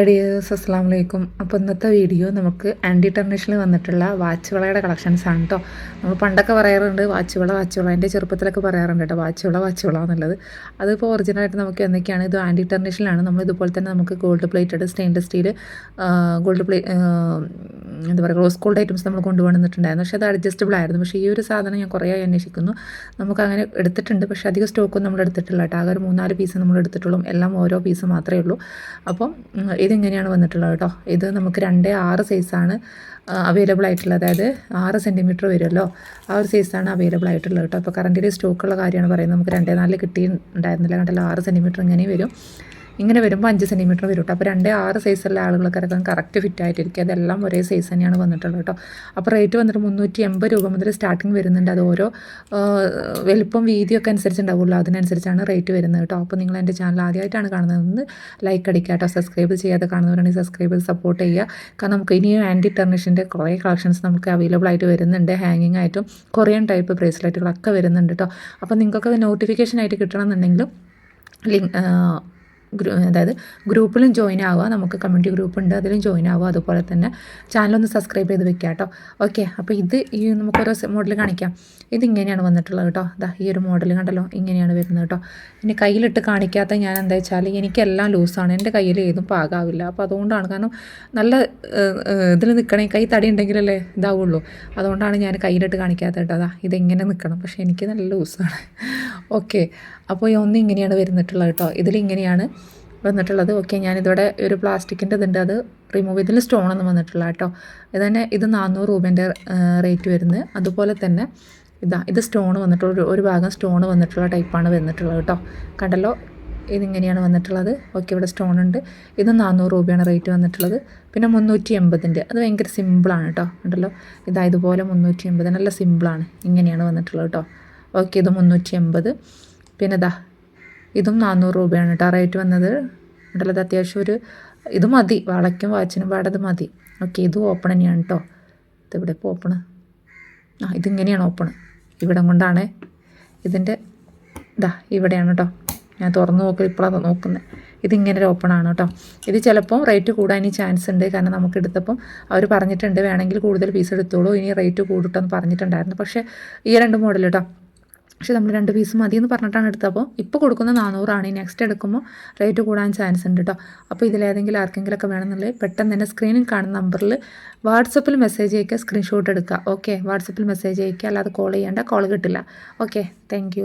Dears അസ്സാം വലൈക്കും. അപ്പോൾ ഇന്നത്തെ വീഡിയോ നമുക്ക് ആൻറ്റി ടർണിഷിൽ വന്നിട്ടുള്ള വാച്ചുവളയുടെ കളക്ഷൻസ് ആണ് കേട്ടോ. നമ്മൾ പണ്ടൊക്കെ പറയാറുണ്ട് വാച്ചുവള എൻ്റെ ചെറുപ്പത്തിലൊക്കെ പറയാറുണ്ട് കേട്ടോ വാച്ചുവള എന്നുള്ളത്. അതിപ്പോൾ ഒറിജിനലായിട്ട് നമുക്ക് എന്തൊക്കെയാണ് ഇത് ആൻറ്റി ടർണിഷിലാണ്. നമ്മൾ ഇതുപോലെ തന്നെ നമുക്ക് ഗോൾഡ് പ്ലേറ്റഡ് സ്റ്റെയിൻലെസ് സ്റ്റീൽ എന്താ പറയുക റോസ് ഗോൾഡ് ഐറ്റംസ് നമ്മൾ കൊണ്ടുവന്നിട്ടുണ്ടായിരുന്നു. പക്ഷേ അത് അഡ്ജസ്റ്റബിൾ ആയിരുന്നു. പക്ഷേ ഈ ഒരു സാധനം ഞാൻ കുറേ അന്വേഷിക്കുന്നു. നമുക്ക് അങ്ങനെ എടുത്തിട്ടുണ്ട്, പക്ഷേ അധികം സ്റ്റോക്കൊന്നും നമ്മൾ എടുത്തിട്ടില്ല കേട്ടോ. ആകെ ഒരു 3-4 പീസ് നമ്മൾ എടുത്തിട്ടുള്ളൂ. എല്ലാം ഓരോ പീസ് മാത്രമേ ഉള്ളൂ. അപ്പം ഇതിങ്ങനെയാണ് വന്നിട്ടുള്ളത് കേട്ടോ. ഇത് നമുക്ക് 2-6 സൈസാണ് അവൈലബിൾ ആയിട്ടുള്ളത്. അതായത് 6 സെൻറ്റിമീറ്റർ വരുമല്ലോ, ആ ഒരു സൈസാണ് അവൈലബിൾ ആയിട്ടുള്ളത് കേട്ടോ. അപ്പോൾ കറൻറ്റിൽ സ്റ്റോക്കുള്ള കാര്യമാണ് പറയുന്നത്. നമുക്ക് 2-4 കിട്ടിയിട്ടുണ്ടായിരുന്നില്ല കണ്ടല്ലോ. 6 സെൻറ്റിമീറ്റർ ഇങ്ങനെ വരും. ഇങ്ങനെ വരുമ്പോൾ 5 സെൻറ്റിമീറ്റർ വരും കേട്ടോ. അപ്പോൾ 2-6 സൈസുള്ള ആളുകൾക്ക് കറക്റ്റ് ഫിറ്റ് ആയിട്ടിരിക്കും. അതെല്ലാം ഒരേ സൈസ് തന്നെയാണ് വന്നിട്ടുള്ളത് കേട്ടോ. അപ്പോൾ റേറ്റ് വന്നിട്ട് 380 രൂപ മുതൽ സ്റ്റാർട്ടിങ് വരുന്നുണ്ട്. അത് ഓരോ വലിപ്പം വീതിയൊക്കെ അനുസരിച്ചുണ്ടാവുള്ളൂ, അതിനനുസരിച്ചാണ് റേറ്റ് വരുന്നത് കേട്ടോ. അപ്പോൾ നിങ്ങൾ എൻ്റെ ചാനൽ ആദ്യമായിട്ടാണ് കാണുന്നതെന്ന് ലൈക്ക് അടിക്കുക കേട്ടോ. സബ്സ്ക്രൈബ് ചെയ്യാതെ കാണുന്നവരാണെങ്കിൽ സബ്സ്ക്രൈബ് ചെയ്ത് സപ്പോർട്ട് ചെയ്യുക. കാരണം നമുക്ക് ഇനിയും ആൻറ്റി ടർണിഷിൻ്റെ കുറേ കളക്ഷൻസ് നമുക്ക് അവൈലബിൾ ആയിട്ട് വരുന്നുണ്ട്. ഹാങ്ങിങ് ആയിട്ടും കൊറിയൻ ടൈപ്പ് ബ്രേസ്ലെറ്റുകളൊക്കെ വരുന്നുണ്ട് കേട്ടോ. അപ്പോൾ നിങ്ങൾക്കൊക്കെ നോട്ടിഫിക്കേഷൻ ആയിട്ട് കിട്ടണമെന്നുണ്ടെങ്കിലും അതായത് ഗ്രൂപ്പിലും ജോയിൻ ആവുക. നമുക്ക് കമ്മ്യൂണിറ്റി ഗ്രൂപ്പ് ഉണ്ട്, അതിലും ജോയിൻ ആവുക. അതുപോലെ തന്നെ ചാനലൊന്ന് സബ്സ്ക്രൈബ് ചെയ്ത് വെക്കുക കേട്ടോ. ഓക്കെ, അപ്പോൾ ഈ നമുക്കൊരു മോഡൽ കാണിക്കാം. ഇതിങ്ങനെയാണ് വന്നിട്ടുള്ളത് കേട്ടോ. ഈ ഒരു മോഡൽ കണ്ടല്ലോ, ഇങ്ങനെയാണ് വരുന്നത് കേട്ടോ. ഇനി കയ്യിലിട്ട് കാണിക്കാത്ത ഞാൻ എന്താ വെച്ചാൽ എനിക്കെല്ലാം ലൂസാണ്, എൻ്റെ കയ്യിൽ ഏതും പാകാവില്ല. അപ്പോൾ അതുകൊണ്ടാണ്, കാരണം നല്ല ഇതിൽ നിൽക്കണേ, കൈ തടി ഉണ്ടെങ്കിലല്ലേ ഇതാവുള്ളൂ. അതുകൊണ്ടാണ് ഞാൻ കയ്യിലിട്ട് കാണിക്കാത്ത കേട്ടോ. ഇതെങ്ങനെ നിൽക്കണം, പക്ഷേ എനിക്ക് നല്ല ലൂസാണ്. ഓക്കെ, അപ്പോൾ ഇങ്ങനെയാണ് വരുന്നിട്ടുള്ളത് കേട്ടോ. ഇതിലിങ്ങനെയാണ് വന്നിട്ടുള്ളത്. ഓക്കെ, ഞാനിതോടെ ഒരു പ്ലാസ്റ്റിക്കിൻ്റെ ഇതുണ്ട്, അത് റിമൂവ് ചെയ്തതിൽ സ്റ്റോണൊന്നും വന്നിട്ടില്ല കേട്ടോ. ഇത് 400 രൂപേൻ്റെ റേറ്റ് വരുന്നത്. അതുപോലെ തന്നെ ഇത് സ്റ്റോൺ വന്നിട്ടുള്ള ഒരു ഭാഗം സ്റ്റോൺ വന്നിട്ടുള്ള ടൈപ്പാണ് വന്നിട്ടുള്ളത് കേട്ടോ. കണ്ടല്ലോ, ഇതിങ്ങനെയാണ് വന്നിട്ടുള്ളത്. ഓക്കെ, ഇവിടെ സ്റ്റോൺ ഉണ്ട്. ഇത് 400 രൂപയാണ് റേറ്റ് വന്നിട്ടുള്ളത്. പിന്നെ 380ൻ്റെ അത് ഭയങ്കര സിമ്പിളാണ് കേട്ടോ. കണ്ടല്ലോ, ഇതുപോലെ 380 നല്ല സിമ്പിളാണ്. ഇങ്ങനെയാണ് വന്നിട്ടുള്ളത് കേട്ടോ. ഓക്കെ, ഇത് 380. പിന്നെ ഇതും 400 രൂപയാണ് കേട്ടോ റേറ്റ് വന്നത്. ഉണ്ടല്ലോ, അത്യാവശ്യം ഇത് മതി, വളയ്ക്കും വാച്ചിനും പാടത് മതി. ഓക്കെ, ഇത് ഓപ്പൺ തന്നെയാണ് കേട്ടോ. ഇതിവിടെ ഇപ്പോൾ ഓപ്പണ്, ഇതിങ്ങനെയാണ് ഓപ്പണ്. ഇവിടെ കൊണ്ടാണ് ഇതിൻ്റെ ഇവിടെയാണ് കേട്ടോ. ഞാൻ തുറന്ന് ഇപ്പോഴാണ് നോക്കുന്നത്. ഇതിങ്ങനെ ഒരു ഓപ്പണാണ് കേട്ടോ. ഇത് ചിലപ്പോൾ റേറ്റ് കൂടാൻ ചാൻസ് ഉണ്ട്. കാരണം നമുക്ക് എടുത്തപ്പം അവർ പറഞ്ഞിട്ടുണ്ട് വേണമെങ്കിൽ കൂടുതൽ പീസ് എടുത്തോളൂ, ഇനി റേറ്റ് കൂടിട്ടെന്ന് പറഞ്ഞിട്ടുണ്ടായിരുന്നു. പക്ഷേ ഈ 2 മോഡൽ കേട്ടോ. പക്ഷേ നമ്മൾ 2 പീസ് മതി എന്ന് പറഞ്ഞിട്ടാണ് എടുത്തപ്പോൾ ഇപ്പോൾ കൊടുക്കുന്ന 400 ആണ്. നെക്സ്റ്റ് എടുക്കുമ്പോൾ റേറ്റ് കൂടാൻ ചാൻസ് ഉണ്ട് കേട്ടോ. അപ്പോൾ ഇതിലേതെങ്കിലും ആർക്കെങ്കിലുമൊക്കെ വേണമെന്നുള്ളത് പെട്ടെന്ന് തന്നെ സ്ക്രീനിൽ കാണുന്ന നമ്പറിൽ വാട്സപ്പിൽ മെസ്സേജ് അയക്കുക, സ്ക്രീൻഷോട്ട് എടുക്കുക. ഓക്കെ, വാട്സപ്പിൽ മെസ്സേജ് അയക്കുക, അല്ലാതെ കോൾ ചെയ്യേണ്ട, കോൾ കിട്ടില്ല. Okay, thank